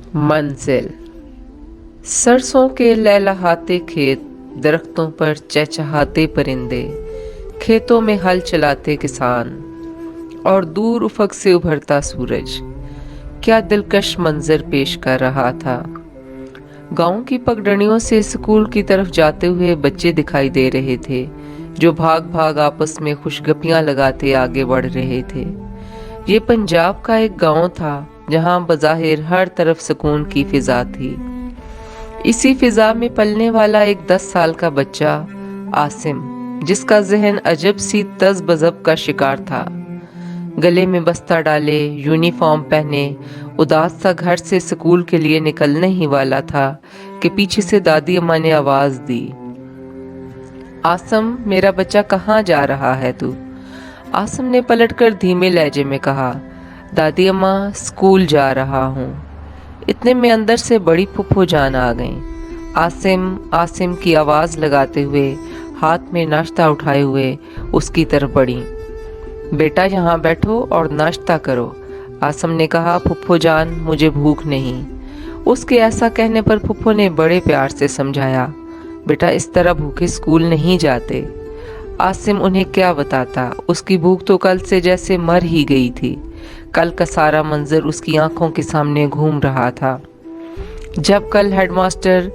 मंजिल। सरसों के लहलहाते खेत, दरख्तों पर चहचहाते परिंदे, खेतों में हल चलाते किसान और दूर उफक से उभरता सूरज, क्या दिलकश मंजर पेश कर रहा था। गांव की पगडंडियों से स्कूल की तरफ जाते हुए बच्चे दिखाई दे रहे थे, जो भाग भाग आपस में खुशगपियां लगाते आगे बढ़ रहे थे। ये पंजाब का एक गांव था, जहां बज़ाहिर हर तरफ सुकून की फिजा थी। इसी फिजा में पलने वाला एक 10 साल का बच्चा आसिम, जिसका जहन अजब सी तज बजब का शिकार था। गले में बस्ता डाले, यूनिफॉर्म पहने, उदास सा घर से स्कूल के लिए निकलने ही वाला था कि पीछे से दादी अम्मा ने आवाज दी, आसम, मेरा बच्चा कहाँ जा रहा है तू? आसम ने पलटकर धीमे लहजे में कहा, दादी अम्मा, स्कूल जा रहा हूँ। इतने में अंदर से बड़ी फुफ्फो जान आ गईं। आसिम आसिम की आवाज़ लगाते हुए, हाथ में नाश्ता उठाए हुए उसकी तरफ बढ़ी। बेटा, यहाँ बैठो और नाश्ता करो, आसिम ने कहा। फुफ्फो जान, मुझे भूख नहीं। उसके ऐसा कहने पर फुफ्फो ने बड़े प्यार से समझाया, बेटा, इस तरह भूखे स्कूल नहीं जाते। आसिम उन्हें क्या बताता, उसकी भूख तो कल से जैसे मर ही गई थी। कल का सारा मंजर उसकी आंखों के सामने घूम रहा था। जब कल हेडमास्टर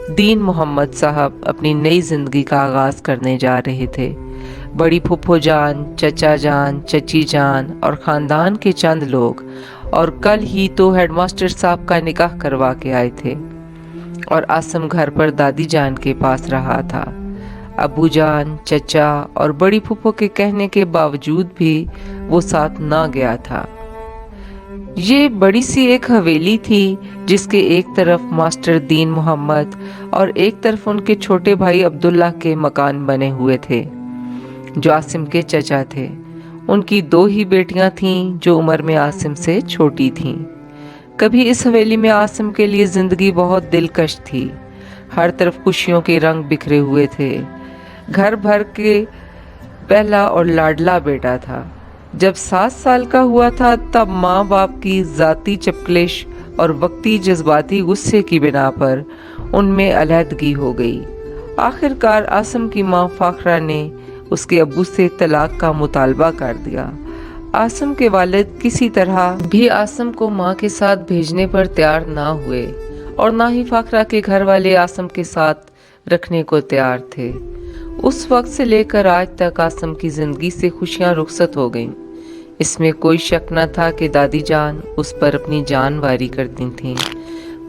दीन मोहम्मद साहब अपनी नई जिंदगी का आगाज करने जा रहे थे। बड़ी फुफ्फो जान, चचा जान, चची जान और खानदान के चंद लोग, और कल ही तो हेडमास्टर साहब का निकाह करवा के आए थे। और आसिम घर पर दादी जान के पास रहा था। अबू जान, चचा और बड़ी फुफ्फो के कहने के बावजूद भी वो साथ ना गया था। ये बड़ी सी एक हवेली थी, जिसके एक तरफ मास्टर दीन मोहम्मद और एक तरफ उनके छोटे भाई अब्दुल्ला के मकान बने हुए थे, जो आसिम के चचा थे। उनकी 2 ही बेटियां थीं, जो उम्र में आसिम से छोटी थीं। कभी इस हवेली में आसिम के लिए जिंदगी बहुत दिलकश थी। हर तरफ खुशियों के रंग बिखरे हुए थे। घर भर के पहला और लाडला बेटा था। जब 7 साल का हुआ था, तब माँ बाप की जाती चपकलिश और वक्ती जज्बाती गुस्से की बिना पर उनमें अलहदगी हो गई। आखिरकार आसिम की माँ फाखरा ने उसके अब्बू से तलाक का मुतालबा कर दिया। आसिम के वालिद किसी तरह भी आसिम को माँ के साथ भेजने पर तैयार ना हुए, और ना ही फाखरा के घर वाले आसिम के साथ रखने को तैयार थे। उस वक्त से लेकर आज तक आसिम की जिंदगी से खुशियां रुखसत हो गईं। इसमें कोई शक न था कि दादी जान उस पर अपनी जान वारी करती थीं।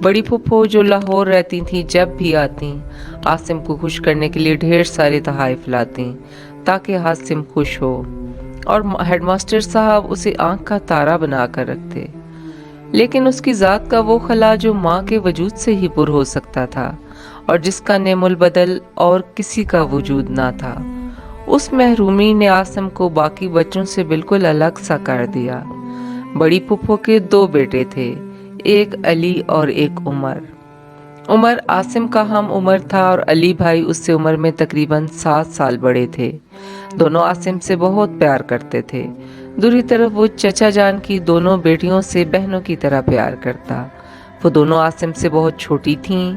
बड़ी फुफ्फो, जो लाहौर रहती थीं, जब भी आती आसिम को खुश करने के लिए ढेर सारे तहाइफ लाती, ताकि आसिम खुश हो, और हेडमास्टर साहब उसे आंख का तारा बना कर रखते। लेकिन उसकी ज़ात का वो खला जो माँ के वजूद से ही पुर हो सकता था, और जिसका नेमुल बदल और किसी का वजूद ना था, उस महरूमी ने आसिम को बाकी बच्चों से बिल्कुल अलग सा कर दिया। बड़ी फुफ्फो के 2 बेटे थे, एक अली और एक उमर। उमर आसिम का हम उम्र था, और अली भाई उससे उम्र में तकरीबन 7 साल बड़े थे। दोनों आसिम से बहुत प्यार करते थे। दूसरी तरफ वो चचा जान की दोनों बेटियों से बहनों की तरह प्यार करता। वो दोनों आसिम से बहुत छोटी थीं।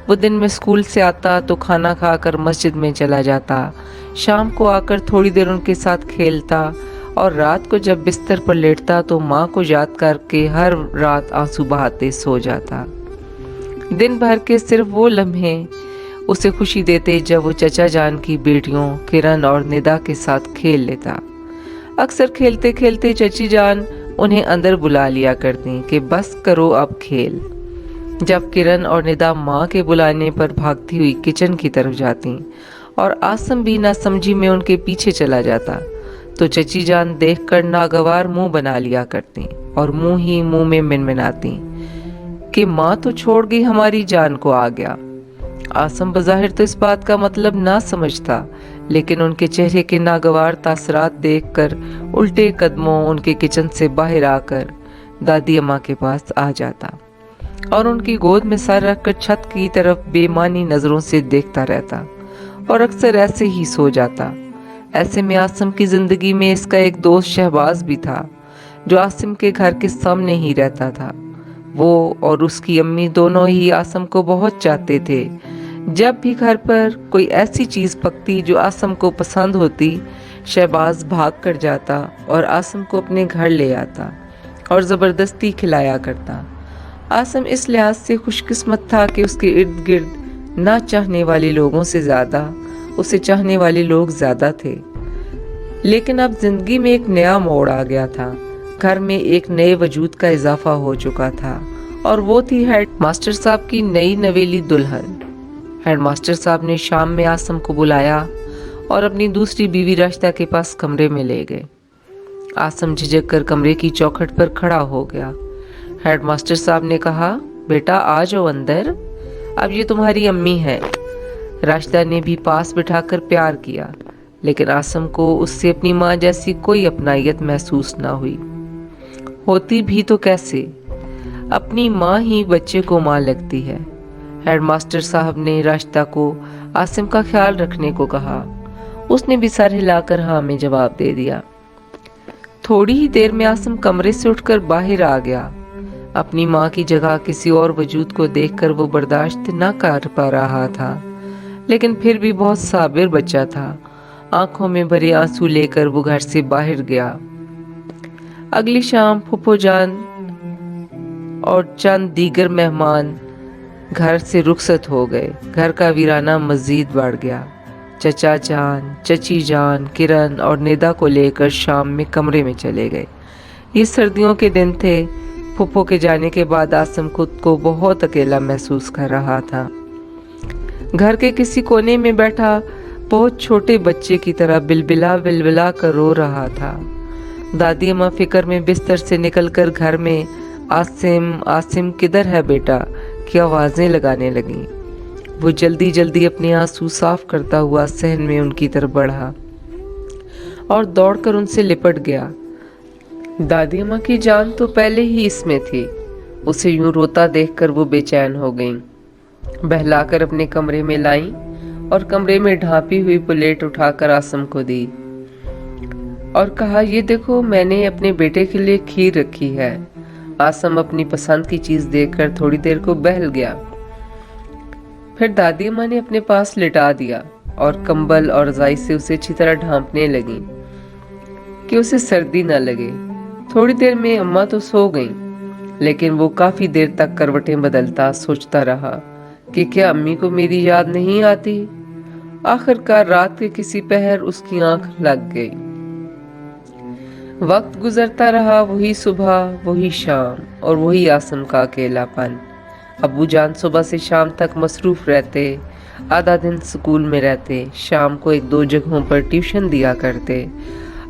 वो दिन में स्कूल से आता तो खाना खाकर मस्जिद में चला जाता, शाम को आकर थोड़ी देर उनके साथ खेलता, और रात को जब बिस्तर पर लेटता तो माँ को याद करके हर रात आंसू बहाते सो जाता। दिन भर के सिर्फ वो लम्हे उसे खुशी देते जब वो चचा जान की बेटियों किरण और निदा के साथ खेल लेता। अक्सर खेलते खेलते चची जान उन्हें अंदर बुला लिया करती कि बस करो अब खेल। जब किरण और निदा माँ के बुलाने पर भागती हुई किचन की तरफ जाती और आसिम भी ना समझी में उनके पीछे चला जाता, तो चची जान देखकर नागवार मुंह बना लिया करती और मुंह ही मुंह में मिनमिनाती कि माँ तो छोड़ गई, हमारी जान को आ गया। आसिम बज़ाहिर तो इस बात का मतलब ना समझता, लेकिन उनके चेहरे के नागवार तासरात देखकर उल्टे कदमों उनके किचन से बाहर आकर दादी अम्मा के पास आ जाता और उनकी गोद में सर रखकर छत की तरफ बेमानी नजरों से देखता रहता, और अक्सर ऐसे ही सो जाता। ऐसे में आसिम की जिंदगी में इसका एक दोस्त शहबाज भी था, जो आसिम के घर के सामने ही रहता था। وہ اور اس کی امی دونوں ہی آسم کو بہت چاہتے تھے۔ جب بھی گھر پر کوئی ایسی چیز پکتی جو آسم کو پسند ہوتی، شہباز بھاگ کر جاتا اور آسم کو اپنے گھر لے آتا اور زبردستی کھلایا کرتا۔ آسم اس لحاظ سے خوش قسمت تھا کہ اس کے ارد گرد نہ چاہنے والے لوگوں سے زیادہ اسے چاہنے والے لوگ زیادہ تھے۔ لیکن اب زندگی میں ایک نیا موڑ آ گیا تھا۔ گھر میں ایک نئے وجود کا اضافہ ہو چکا تھا اور وہ تھی ہیڈ ماسٹر صاحب کی نئی نویلی دلہن۔ ہیڈ ماسٹر صاحب نے شام میں آسم کو بلایا اور اپنی دوسری بیوی راشدہ کے پاس کمرے میں لے گئے۔ آسم جھجک کر کمرے کی چوکھٹ پر کھڑا ہو گیا۔ ہیڈ ماسٹر صاحب نے کہا، بیٹا آ جاؤ اندر، اب یہ تمہاری امی ہے۔ راشدہ نے بھی پاس بٹھا کر پیار کیا، لیکن آسم کو اس سے اپنی ماں جیسی کوئی اپنائیت محسوس نہ ہوئی۔ ہوتی بھی تو کیسے، اپنی ماں ہی بچے کو ماں لگتی ہے۔ ہیڈ ماسٹر صاحب نے راشدہ کو آسم کا خیال رکھنے کو کہا۔ اس نے بھی سر ہلا کر ہاں میں جواب دے دیا۔ تھوڑی ہی دیر میں آسم کمرے سے اٹھ کر باہر آ گیا۔ اپنی ماں کی جگہ کسی اور وجود کو دیکھ کر وہ برداشت نہ کر پا رہا تھا، لیکن پھر بھی بہت صابر بچہ تھا۔ آنکھوں میں بھرے آنسو لے کر وہ گھر سے باہر گیا۔ اگلی شام پھپھو جان اور چند دیگر مہمان گھر سے رخصت ہو گئے۔ گھر کا ویرانہ مزید بڑھ گیا۔ چچا جان، چچی جان، کرن اور ندا کو لے کر شام میں کمرے میں چلے گئے۔ یہ سردیوں کے دن تھے۔ پھپھو کے جانے کے بعد آسم خود کو بہت اکیلا محسوس کر رہا تھا۔ گھر کے کسی کونے میں بیٹھا بہت چھوٹے بچے کی طرح بلبلا کر رو رہا تھا۔ دادی اماں فکر میں بستر سے نکل کر گھر میں آسم آسم کدھر ہے بیٹا کی آوازیں لگانے لگیں۔ وہ جلدی جلدی اپنے آنسو صاف کرتا ہوا صحن میں ان کی طرف بڑھا اور دوڑ کر ان سے لپٹ گیا۔ دادی اماں کی جان تو پہلے ہی اس میں تھی۔ اسے یوں روتا دیکھ کر وہ بے چین ہو گئیں۔ بہلا کر اپنے کمرے میں لائیں اور کمرے میں ڈھانپی ہوئی پلیٹ اٹھا کر آسم کو دی اور کہا، یہ دیکھو میں نے اپنے بیٹے کے لیے کھیر رکھی ہے۔ آسم اپنی پسند کی چیز دیکھ کر تھوڑی دیر کو بہل گیا۔ پھر دادی اماں نے اپنے پاس لٹا دیا اور کمبل اور رضائی سے اسے اچھی طرح ڈھانپنے لگیں کہ اسے سردی نہ لگے۔ تھوڑی دیر میں اماں تو سو گئیں، لیکن وہ کافی دیر تک کروٹیں بدلتا سوچتا رہا کہ کیا امی کو میری یاد نہیں آتی۔ آخر کار رات کے کسی پہر اس کی آنکھ لگ گئی۔ وقت گزرتا رہا، وہی صبح، وہی شام اور وہی آسم کا اکیلا پن۔ ابو جان صبح سے شام تک مصروف رہتے، آدھا دن سکول میں رہتے، شام کو 1-2 جگہوں پر ٹیوشن دیا کرتے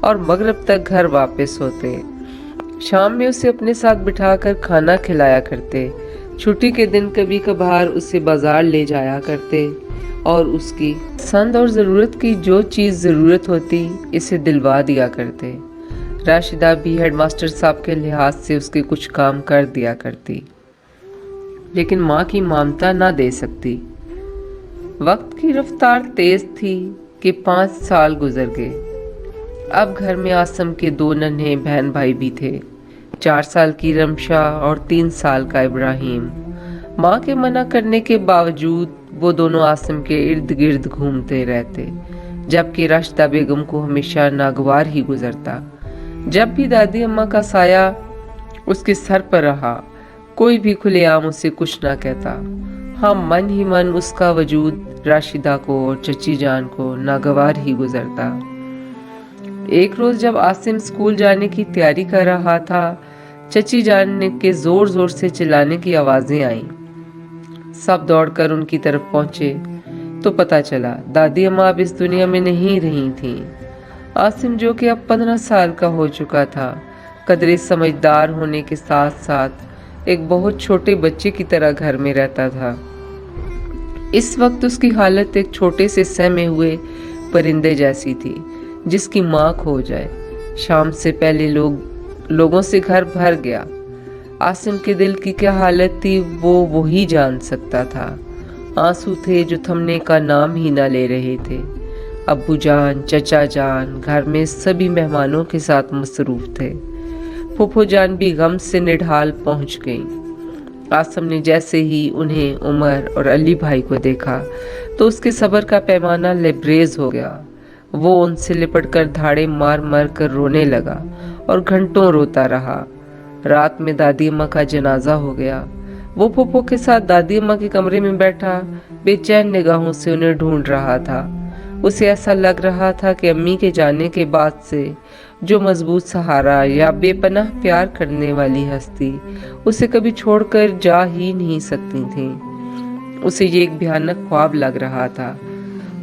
اور مغرب تک گھر واپس ہوتے۔ شام میں اسے اپنے ساتھ بٹھا کر کھانا کھلایا کرتے۔ چھٹی کے دن کبھی کبھار اسے بازار لے جایا کرتے اور اس کی پسند اور ضرورت کی جو چیز ضرورت ہوتی اسے دلوا دیا کرتے۔ راشدہ بھی ہیڈ ماسٹر صاحب کے لحاظ سے اس کے کچھ کام کر دیا کرتی، لیکن ماں کی مامتا نہ دے سکتی۔ وقت کی رفتار تیز تھی کہ 5 سال گزر گئے۔ اب گھر میں آسم کے 2 ننھے بہن بھائی بھی تھے، 4 سال کی رمشا اور 3 سال کا ابراہیم۔ ماں کے منع کرنے کے باوجود وہ دونوں آسم کے ارد گرد گھومتے رہتے، جبکہ راشدہ بیگم کو ہمیشہ ناگوار ہی گزرتا۔ جب بھی دادی اماں کا سایہ اس کے سر پر رہا، کوئی بھی کھلے عام اسے کچھ نہ کہتا۔ ہاں من ہی من اس کا وجود راشدہ کو اور چچی جان کو ناگوار ہی گزرتا۔ ایک روز جب آسم اسکول جانے کی تیاری کر رہا تھا، چچی جان کے زور زور سے چلانے کی آوازیں آئیں۔ سب دوڑ کر ان کی طرف پہنچے تو پتہ چلا دادی اماں اب اس دنیا میں نہیں رہی تھیں۔ آسم جو کہ اب 15 سال کا ہو چکا تھا، قدرے سمجھدار ہونے کے ساتھ ساتھ ایک بہت چھوٹے بچے کی طرح گھر میں رہتا تھا۔ اس وقت اس کی حالت ایک چھوٹے سے سہمے ہوئے پرندے جیسی تھی جس کی ماں کھو جائے۔ شام سے پہلے لوگوں سے گھر بھر گیا۔ آسم کے دل کی کیا حالت تھی وہ وہی جان سکتا تھا۔ آنسو تھے جو تھمنے کا نام ہی نہ لے رہے تھے۔ ابو جان، چچا جان گھر میں سبھی مہمانوں کے ساتھ مصروف تھے۔ پھپھو جان بھی غم سے نڈھال پہنچ گئیں۔ आसम ने जैसे ही उन्हें, उमर और अली भाई को देखा तो उसके सब्र का पैमाना लबरेज हो गया। वो उनसे लिपटकर धाड़े मार मार कर रोने लगा और घंटों रोता रहा। रात में दादी अम्मा का जनाजा हो गया। वो फूफो के साथ दादी अम्मा के कमरे में बैठा बेचैन निगाहों से उन्हें ढूंढ रहा था। उसे ऐसा लग रहा था कि अम्मी के जाने के बाद से जो मजबूत सहारा या बेपनाह प्यार करने वाली हस्ती उसे कभी छोड़कर जा ही नहीं सकती थी, उसे ये एक भयानक ख्वाब लग रहा था।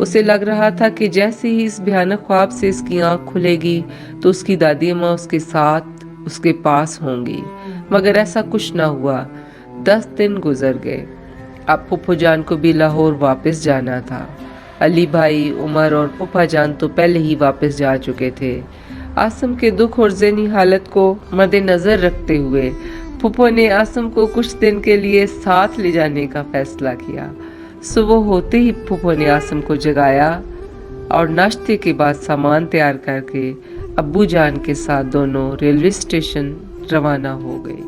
उसे लग रहा था कि जैसे ही इस भयानक ख्वाब से इसकी आंख खुलेगी तो उसकी दादी अम्मा उसके साथ उसके पास होंगी, मगर ऐसा कुछ ना हुआ। 10 दिन गुजर गए। अब फूफो जान को भी लाहौर वापस जाना था। अली भाई, उमर और फूफा जान तो पहले ही वापस जा चुके थे। आसम के दुख और ज़हनी हालत को मद्देनजर रखते हुए फूफो ने आसम को कुछ दिन के लिए साथ ले जाने का फैसला किया। सुबह होते ही फूफो ने आसम को जगाया और नाश्ते के बाद सामान तैयार करके अब्बू जान के साथ दोनों रेलवे स्टेशन रवाना हो गए।